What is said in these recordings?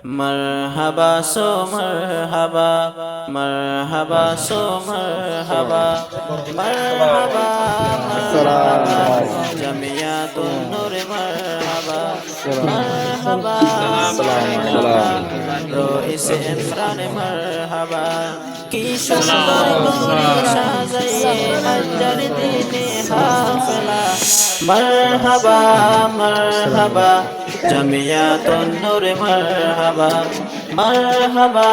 मरहबा सो मरहबा मरहबा सो मरहबा मरहबा मरहबा जमियातुन नूर मरहबा मरहबा मरहबा Royce Imran मरहबा की सुंदर गोरी साजाइए अजर दीने हाफिला मरहबा मरहबा जमियातुन नूर मरहबा मरहबा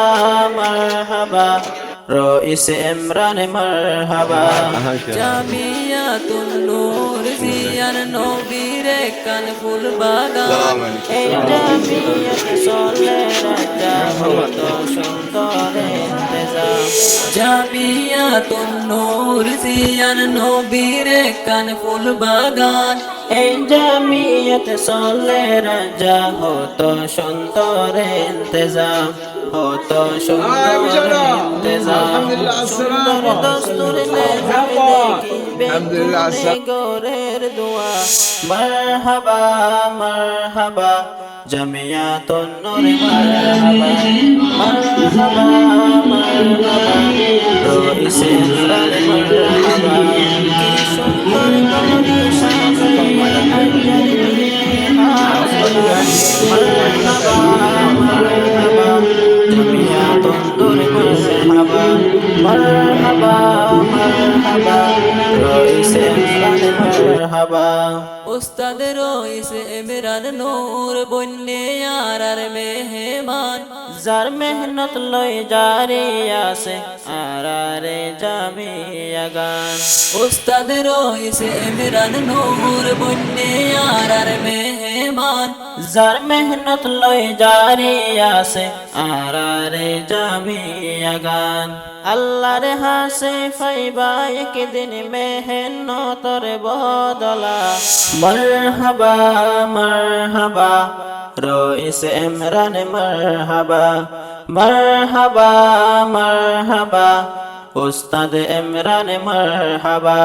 मरहबा रोइस इमरान मरहबा জামিয়াতুন নূর জিয়ার নবীর কানফুল বাগান এই জামিয়াত চলে রাজা হতো সুন্দর ইন্তজাম জামিয়াতুন নূর জিয়ার নবীর কানফুল বাগান এই জামিয়াত চলে রাজা হতো সুন্দর ইন্তজাম হতো সুন্দর ইন্তজাম সুন্দর দস্তুর দেখি গোরের দোয়া মরহবা মরহবা জামিয়াতুন নূর মরহবা মরহবা মরহবা রইস ইমরান মরহবা কি সুন্দর গোরি সাজাইয়ে আজর দিনে হাফিলা মরহবা মরহবা জামিয়াতুন নূর মরহবা মরহবা মরহবা রইস ইমরান মরহবা উস্তাদ রইস ইমরান নূর বন্যে আর মেহমান যার মেহনত লই জারি আছে আরারে জামিয়া গান উস্তাদ রইস ইমরান নূর বন্যে আর মেহমান যার মেহনত লই জারি আছে আরারে জামিয়া গান আল্লাহর হাসে ফাইবা একদিন মেহনতর বদলা মরহবা মরহবা রইস ইমরান মরহবা মরহবা মরহবা উস্তাদ ইমরান মরহবা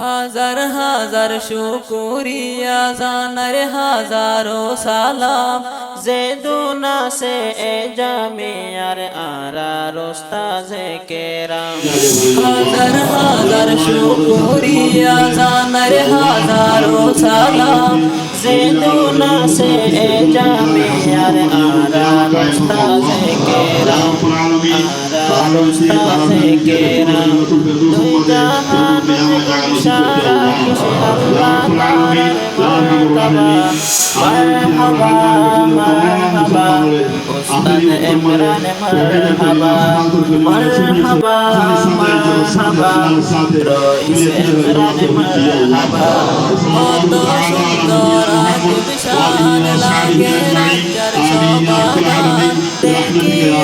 হাজার হাজার শুকরিয়া জানার হাজারো সালাম যে দুনা সে এ জামিয়ার আরার উস্তাজে কেরাম হাজার হাজার শুকরিয়া জানার হাজারো সালাম যে দুনা সে এ জামিয়ার আরার উস্তাজে কেরাম আরার উস্তাজে কেরাম দুই জাহান ইশারা কিসে আল্লাহ তাআলার মারতাবা মরহবা মরহবা উস্তাদ ইমরান মরহবা মরহবা মরহবা রইস ইমরান মরহবা কত সুন্দর বিশাল লাগে রাজ্জার সমাধান দেখিও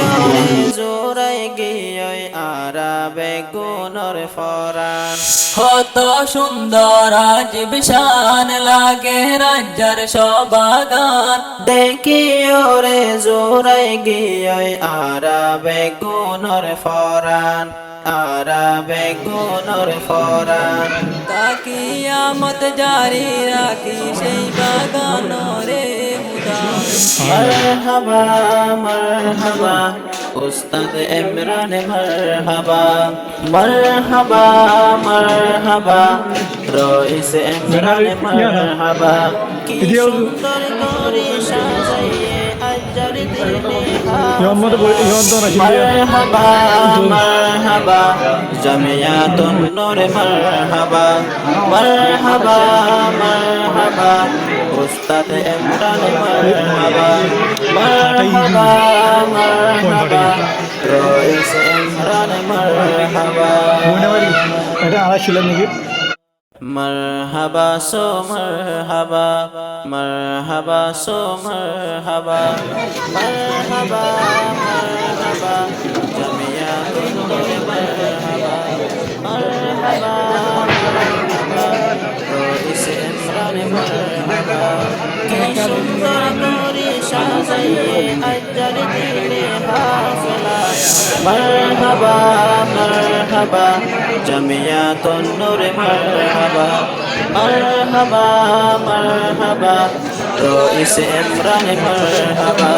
জোরাই গিয়ে আরাবে গুণর ফরান কত সুন্দর আজ বিশাল লাগে রাজ্জার সবাগান দেখিও রে জোরাই গিয়ে আরাবে গুণর ফরান আরাবে গুণর ফরান তাকিয়ামত জারি রাখি সেই বাগান রে মুদাম মরহবা মরহবা উস্তাদ ইমরান মরহবা মরহবা মরহবা রইস ইমরান মরহবা কি সুন্দর করে সাজাইয়ে আজর দিনে মরহবা মরহবা জামিয়াতুন নূর মরহবা মরহবা মরহবা উস্তাদ ইমরান মরহবা মরহবা মরহবা রইস ইমরান মরহবা मरहबा सो मरहबा मरहबा सो मरहबा मरहबा मरहबा जमियातुन नूर मरहबा मरहबा मरहबा रोइस इमरान मरहबा की सुंदर गोरी साजाइए अजर दिने हाफिला मरहबा मरहबा जमियातुन नूर मरहबा मरहबा मरहबा रोइस इमरान मरहबा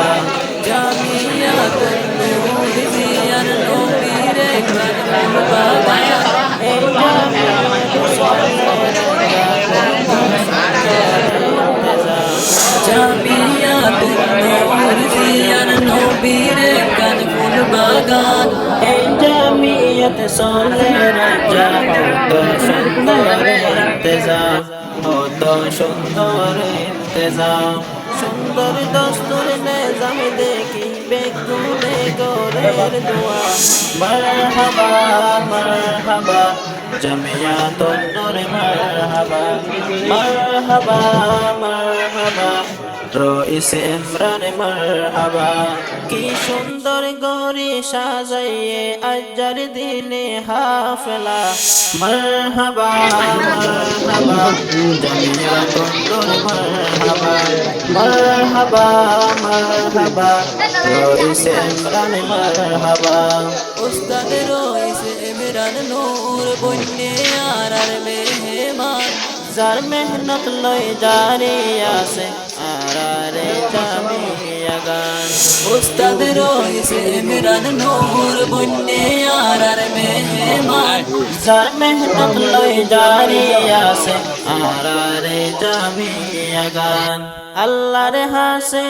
নবীর গান ফুল বাগান এই জামিয়াত চলে রাজা কত সুন্দর ইন্তজাম কত সুন্দর ইন্তজাম সুন্দর দস্তুর নিজাম দেখি বেগুনে গোরের দোয়া মারহাবা মারহাবা জামিয়াতুন নূর মারহাবা মারহাবা মারহাবা রইস ইমরান মারহাবা কি সুন্দর গরি সাজাইয়ে আজর দিনে হাফলা মারহাবা মারহাবা জামিয়াতুন নূর মারহাবা মারহাবা মারহাবা রইস ইমরান মারহাবা উস্তাদ রইস ইমরান নূর বন্যে আর মেহমান যার মেহনত লই জারি আছে আরারে জামিয়া গান উস্তাদ রইস ইমরান নূর বন্যে আর মেহমান যার মেহনত লই জারি আছে আরারে জামিয়া গান আল্লাহর হাসে